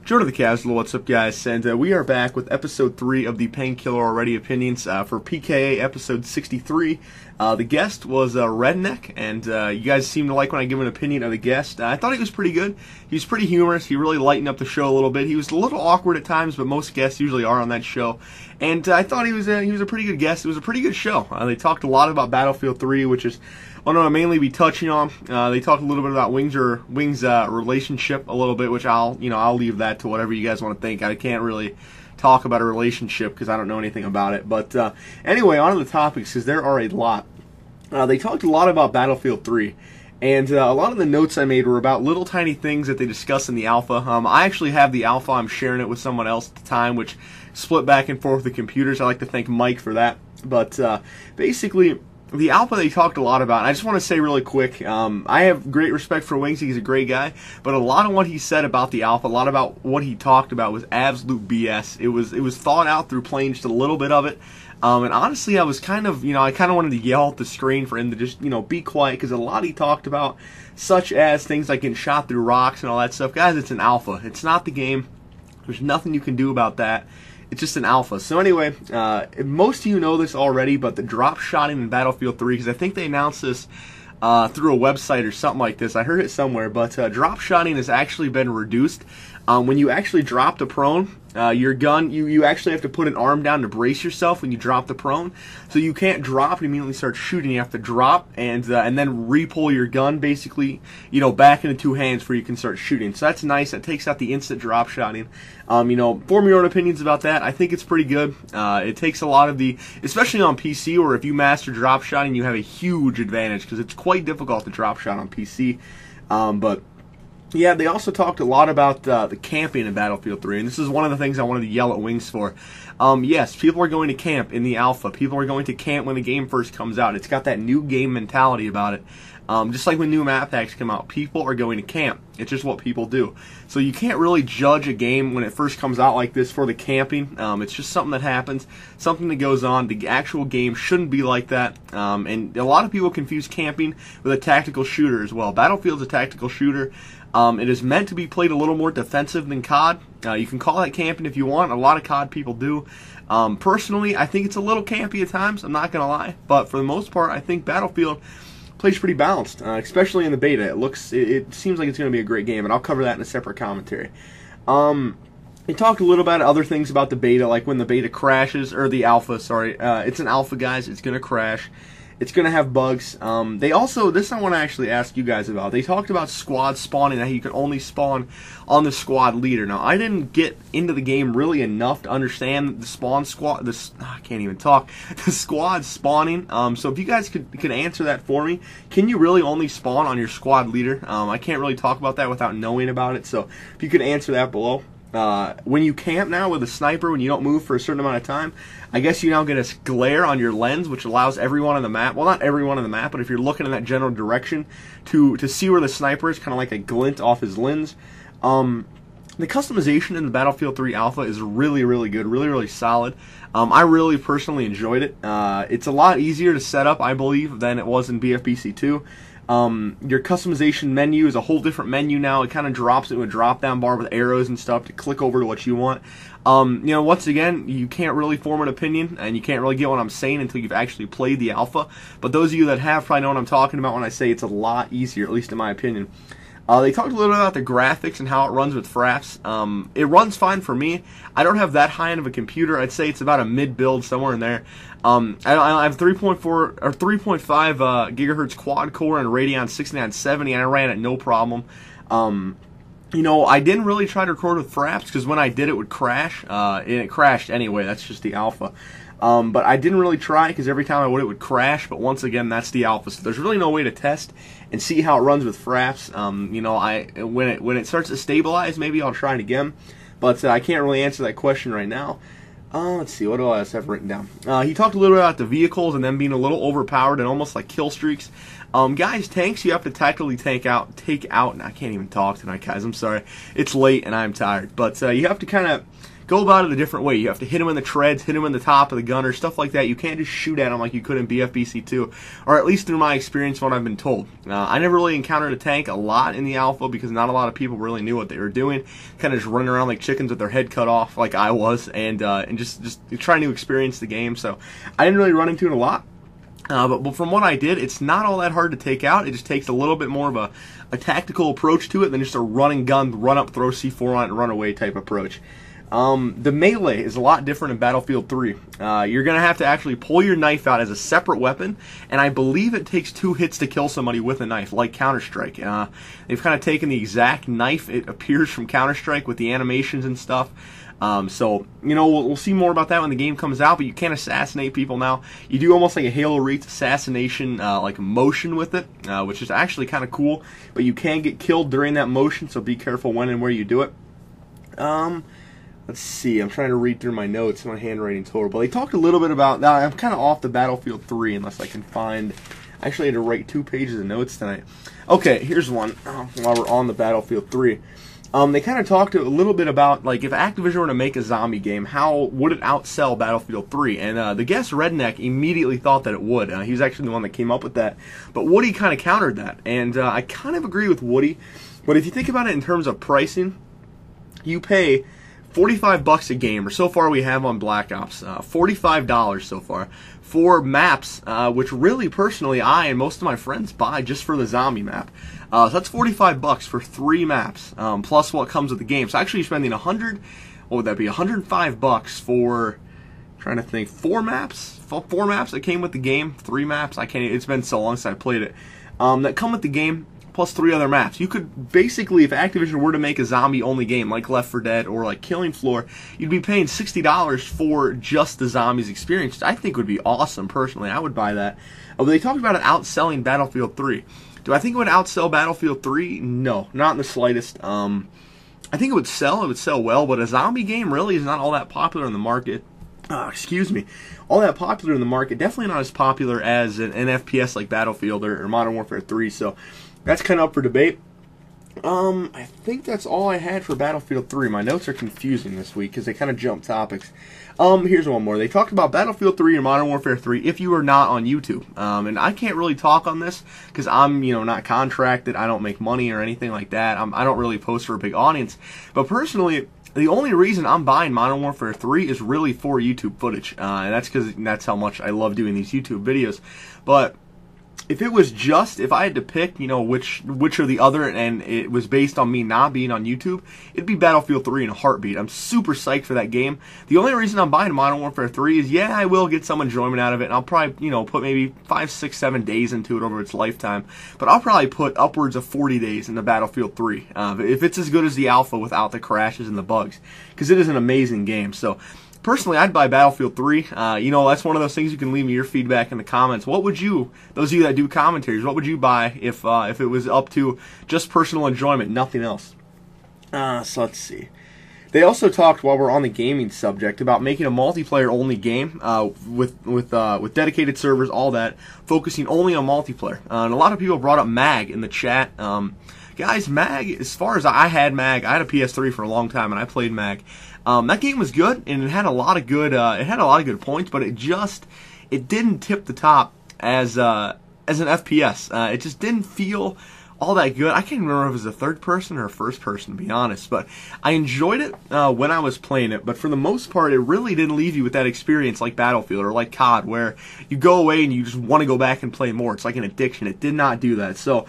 Joe to the Cavs, what's up, guys? And we are back with episode 3 of the Painkiller Already opinions for PKA episode 63. The guest was Redneck, and you guys seem to like when I give an opinion of the guest. I thought he was pretty good. He was pretty humorous. He really lightened up the show a little bit. He was a little awkward at times, but most guests usually are on that show. And I thought he was a pretty good guest. It was a pretty good show. They talked a lot about Battlefield 3, which is what I'll mainly be touching on. They talked a little bit about Wings' relationship a little bit, which I'll leave that to whatever you guys want to think. I can't really talk about a relationship because I don't know anything about it. But anyway, on to the topics, because there are a lot. They talked a lot about Battlefield 3. And a lot of the notes I made were about little tiny things that they discuss in the alpha. I actually have the alpha. I'm sharing it with someone else at the time, which split back and forth with the computers. I like to thank Mike for that. But basically, the alpha they talked a lot about. I just want to say really quick, I have great respect for Wings. He's a great guy. But a lot of what he said about the alpha, a lot about what he talked about was absolute BS. It was thought out through playing just a little bit of it. And honestly, I was kind of, I kind of wanted to yell at the screen for him to just, be quiet, because a lot he talked about, such as things like getting shot through rocks and all that stuff. Guys, it's an alpha. It's not the game. There's nothing you can do about that. It's just an alpha. So anyway, most of you know this already, but the drop shotting in Battlefield 3, because I think they announced this through a website or something like this. I heard it somewhere, but drop shotting has actually been reduced. When you actually drop to prone, your gun, you actually have to put an arm down to brace yourself when you drop the prone. So you can't drop and immediately start shooting. You have to drop and then re-pull your gun, basically, back into two hands before you can start shooting. So that's nice. That takes out the instant drop shotting. Form your own opinions about that. I think it's pretty good. It takes a lot of the, especially on PC, where if you master drop shotting, you have a huge advantage, because it's quite difficult to drop shot on PC. But yeah, they also talked a lot about the camping in Battlefield 3, and this is one of the things I wanted to yell at Wings for. Yes, people are going to camp in the alpha. People are going to camp when the game first comes out. It's got that new game mentality about it. Just like when new map packs come out, people are going to camp. It's just what people do. So you can't really judge a game when it first comes out like this for the camping. It's just something that happens, something that goes on. The actual game shouldn't be like that. And a lot of people confuse camping with a tactical shooter as well. Battlefield's a tactical shooter. It is meant to be played a little more defensive than COD. You can call that camping if you want. A lot of COD people do. Personally, I think it's a little campy at times. I'm not going to lie. But for the most part, I think Battlefield plays pretty balanced, especially in the beta. It seems like it's going to be a great game, and I'll cover that in a separate commentary. They talked a little about other things about the beta, like when the beta crashes, or the alpha, sorry. It's an alpha, guys. It's going to crash. It's going to have bugs. They also, this I want to actually ask you guys about. They talked about squad spawning, that you can only spawn on the squad leader. Now, I didn't get into the game really enough to understand the spawn squad, I can't even talk, the squad spawning. So if you guys could answer that for me, can you really only spawn on your squad leader? I can't really talk about that without knowing about it, so if you could answer that below. When you camp now with a sniper, when you don't move for a certain amount of time, I guess you now get a glare on your lens, which allows everyone on the map, well, not everyone on the map, but if you're looking in that general direction, to see where the sniper is, kind of like a glint off his lens. The customization in the Battlefield 3 Alpha is really, really good, really, really solid. I really personally enjoyed it. It's a lot easier to set up, I believe, than it was in BFBC 2. Your customization menu is a whole different menu now. It kind of drops into a drop-down bar with arrows and stuff to click over to what you want. Once again, you can't really form an opinion, and you can't really get what I'm saying until you've actually played the alpha. But those of you that have probably know what I'm talking about when I say it's a lot easier, at least in my opinion. They talked a little bit about the graphics and how it runs with fraps. It runs fine for me. I don't have that high end of a computer. I'd say it's about a mid-build, somewhere in there. I have 3.4 or 3.5 gigahertz quad core and Radeon 6970, and I ran it no problem. I didn't really try to record with fraps, because when I did, it would crash. And it crashed anyway. That's just the alpha. But I didn't really try, because every time I would, it would crash. But once again, that's the alpha. So there's really no way to test and see how it runs with fraps. When it starts to stabilize, maybe I'll try it again. But I can't really answer that question right now. Let's see, what do I have written down? He talked a little bit about the vehicles and them being a little overpowered and almost like kill streaks. Guys, tanks you have to tactically take out, and I can't even talk tonight, guys, I'm sorry. It's late and I'm tired. But you have to kind of go about it a different way. You have to hit them in the treads, hit them in the top of the gunner, stuff like that. You can't just shoot at them like you could in BFBC2, or at least through my experience, what I've been told. I never really encountered a tank a lot in the alpha because not a lot of people really knew what they were doing. Kind of just running around like chickens with their head cut off, like I was, and just trying to experience the game. So I didn't really run into it a lot. But from what I did, it's not all that hard to take out. It just takes a little bit more of a tactical approach to it than just a run and gun, run up, throw C4 on it, and run away type approach. The melee is a lot different in Battlefield 3. You're going to have to actually pull your knife out as a separate weapon, and I believe it takes 2 hits to kill somebody with a knife, like Counter-Strike. They've kind of taken the exact knife it appears from Counter-Strike with the animations and stuff. So, you know, we'll see more about that when the game comes out, but you can't assassinate people now. You do almost like a Halo Reach assassination, like motion with it, which is actually kind of cool, but you can get killed during that motion, so be careful when and where you do it. Let's see, I'm trying to read through my notes, my handwriting's horrible. They talked a little bit about, now I'm kind of off the Battlefield 3 unless I can find, I actually had to write 2 pages of notes tonight. Okay, here's one, while we're on the Battlefield 3. They kind of talked a little bit about, like, if Activision were to make a zombie game, how would it outsell Battlefield 3? And the guest, Redneck, immediately thought that it would. He was actually the one that came up with that. But Woody kind of countered that. And I kind of agree with Woody. But if you think about it in terms of pricing, you pay $45 a game, or so far we have on Black Ops, $45 so far, for maps, which really, personally, I and most of my friends buy just for the zombie map. So that's $45 for 3 maps, plus what comes with the game. So actually you're spending what would that be, $105 for, trying to think, 4 maps? 4 maps that came with the game, 3 maps, I can't, it's been so long since I played it, that come with the game, plus 3 other maps. You could basically, if Activision were to make a zombie-only game like Left 4 Dead or like Killing Floor, you'd be paying $60 for just the zombies experience, which I think would be awesome, personally. I would buy that. But they talked about it outselling Battlefield 3. Do I think it would outsell Battlefield 3? No, not in the slightest. I think it would sell well, but a zombie game really is not all that popular in the market. All that popular in the market, definitely not as popular as an FPS like Battlefield or Modern Warfare 3, so that's kind of up for debate. I think that's all I had for Battlefield 3. My notes are confusing this week because they kind of jump topics. Here's one more. They talked about Battlefield 3 and Modern Warfare 3 if you are not on YouTube. And I can't really talk on this because I'm, not contracted. I don't make money or anything like that. I don't really post for a big audience. But personally, the only reason I'm buying Modern Warfare 3 is really for YouTube footage. And that's because that's how much I love doing these YouTube videos. But if it was just, if I had to pick, which or the other, and it was based on me not being on YouTube, it'd be Battlefield 3 in a heartbeat. I'm super psyched for that game. The only reason I'm buying Modern Warfare 3 is, yeah, I will get some enjoyment out of it, and I'll probably, put maybe 5, 6, 7 days into it over its lifetime. But I'll probably put upwards of 40 days into Battlefield 3, if it's as good as the alpha without the crashes and the bugs, because it is an amazing game. So personally, I'd buy Battlefield 3. That's one of those things you can leave me your feedback in the comments. What would you, those of you that do commentaries, what would you buy if it was up to just personal enjoyment, nothing else? So let's see. They also talked, while we're on the gaming subject, about making a multiplayer-only game with dedicated servers, all that, focusing only on multiplayer. And a lot of people brought up MAG in the chat. Guys, MAG, as far as I had MAG, I had a PS3 for a long time, and I played MAG. That game was good, and it had a lot of good points, but it didn't tip the top as an FPS. It just didn't feel all that good. I can't remember if it was a third person or a first person, to be honest, but I enjoyed it when I was playing it, but for the most part, it really didn't leave you with that experience like Battlefield or like COD, where you go away and you just want to go back and play more. It's like an addiction. It did not do that. So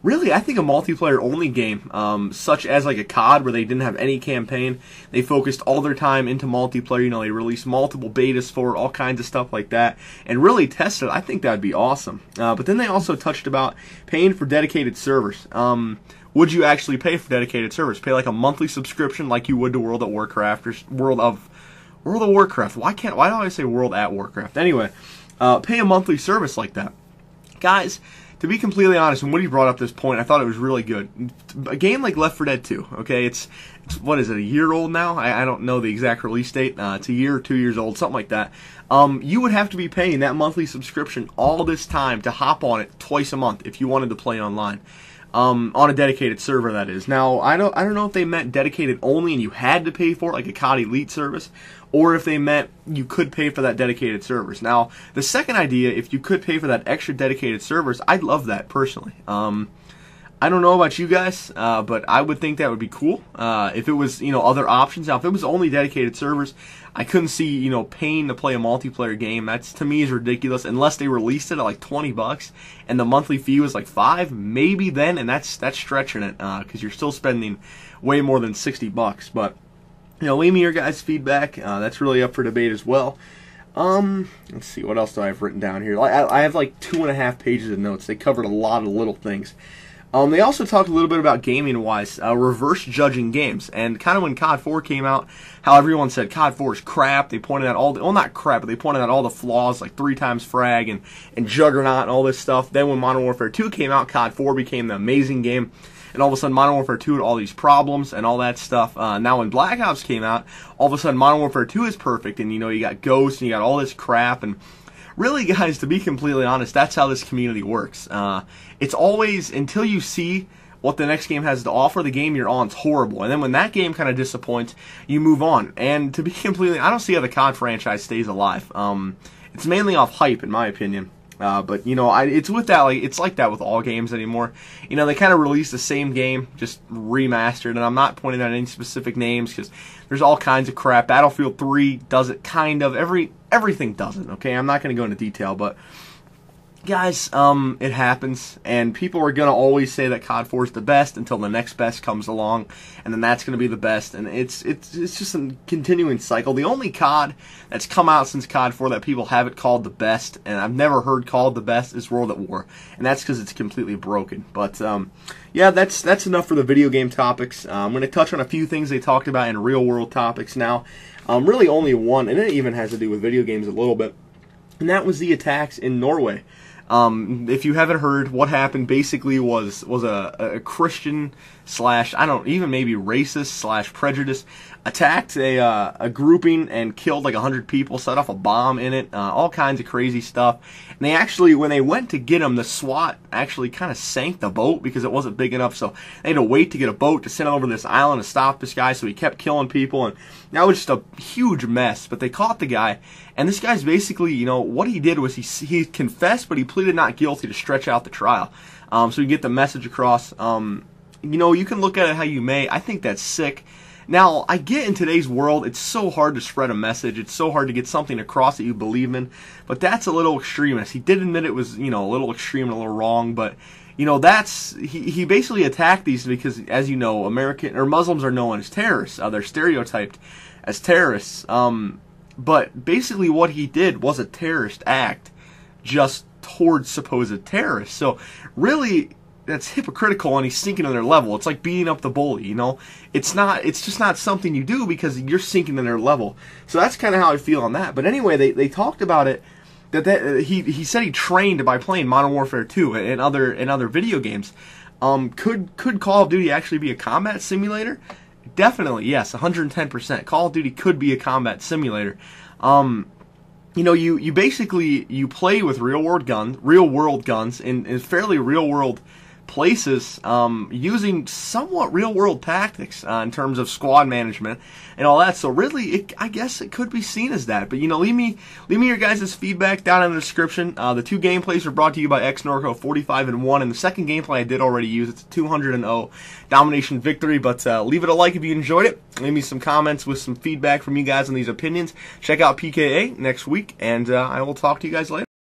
really, I think a multiplayer-only game, such as like a COD, where they didn't have any campaign, they focused all their time into multiplayer, they released multiple betas for it, all kinds of stuff like that, and really tested it. I think that would be awesome. But then they also touched about paying for dedicated servers. Would you actually pay for dedicated servers? Pay like a monthly subscription like you would to World of Warcraft, or World of Warcraft. Why do I say World at Warcraft? Anyway, pay a monthly service like that. Guys, to be completely honest, and Woody brought up this point, I thought it was really good. A game like Left 4 Dead 2, okay, it's what is it, a year old now? I don't know the exact release date. It's a year or 2 years old, something like that. You would have to be paying that monthly subscription all this time to hop on it twice a month if you wanted to play online. on a dedicated server, that is. Now, I don't know if they meant dedicated only and you had to pay for it, like a COD Elite service, or if they meant you could pay for that dedicated servers. Now, the second idea, if you could pay for that extra dedicated servers, I'd love that personally. I don't know about you guys, but I would think that would be cool if it was, other options. Now, if it was only dedicated servers, I couldn't see, paying to play a multiplayer game. That's, to me, is ridiculous. Unless they released it at like $20 and the monthly fee was like $5, maybe then, and that's stretching it because you're still spending way more than $60. But leave me your guys' feedback. That's really up for debate as well. Let's see, what else do I have written down here? I have like 2.5 pages of notes. They covered a lot of little things. They also talked a little bit about gaming-wise, reverse judging games, and kind of when COD 4 came out, how everyone said COD 4 is crap. They pointed out all the, well, not crap, but they pointed out all the flaws, like 3 times frag and Juggernaut and all this stuff. Then when Modern Warfare 2 came out, COD 4 became the amazing game, and all of a sudden Modern Warfare 2 had all these problems and all that stuff. Now when Black Ops came out, all of a sudden Modern Warfare 2 is perfect, and you got Ghosts and you got all this crap, and really, guys, to be completely honest, that's how this community works. It's always, until you see what the next game has to offer, the game you're on is horrible. And then when that game kind of disappoints, you move on. And to be completely, I don't see how the COD franchise stays alive. It's mainly off hype, in my opinion. But it's with that, it's like that with all games anymore. They kind of release the same game, just remastered, and I'm not pointing out any specific names because there's all kinds of crap. Battlefield 3 does it kind of. Everything doesn't. Okay, I'm not going to go into detail, but guys, it happens, and people are going to always say that COD 4 is the best until the next best comes along, and then that's going to be the best, and it's just a continuing cycle. The only COD that's come out since COD 4 that people haven't called the best, and I've never heard called the best, is World at War, and that's because it's completely broken. But yeah, that's enough for the video game topics. I'm going to touch on a few things they talked about in real-world topics now. Really only one, and it even has to do with video games a little bit, and that was the attacks in Norway. If you haven't heard, what happened basically was a Christian slash, I don't even maybe racist slash prejudice attacked a grouping and killed like 100 people, set off a bomb in it, all kinds of crazy stuff. And they actually, when they went to get him, the SWAT actually kind of sank the boat because it wasn't big enough, so they had to wait to get a boat to send over this island to stop this guy, so he kept killing people, and that was just a huge mess. But they caught the guy, and this guy's basically, what he did was he confessed, but he pleaded not guilty to stretch out the trial, so you get the message across. You can look at it how you may. I think that's sick. Now, I get in today's world, it's so hard to spread a message. It's so hard to get something across that you believe in. But that's a little extremist. He did admit it was, a little extreme and a little wrong. But, he basically attacked these because, as you know, Muslims are known as terrorists. They're stereotyped as terrorists. But basically what he did was a terrorist act just towards supposed terrorists. So, really, that's hypocritical, and he's sinking to their level. It's like beating up the bully, It's just not something you do because you're sinking to their level. So that's kind of how I feel on that. But anyway, they talked about it, that he said he trained by playing Modern Warfare 2 and other video games. Could Call of Duty actually be a combat simulator? Definitely, yes, 110%. Call of Duty could be a combat simulator. You basically play with real world guns in fairly real world places, using somewhat real world tactics in terms of squad management and all that. So really, I guess it could be seen as that. But leave me your guys' feedback down in the description. The 2 gameplays were brought to you by XNorco 45-1, and the second gameplay I did already use. It's a 200-0 domination victory. But leave it a like if you enjoyed it. Leave me some comments with some feedback from you guys on these opinions. Check out PKA next week, and I will talk to you guys later.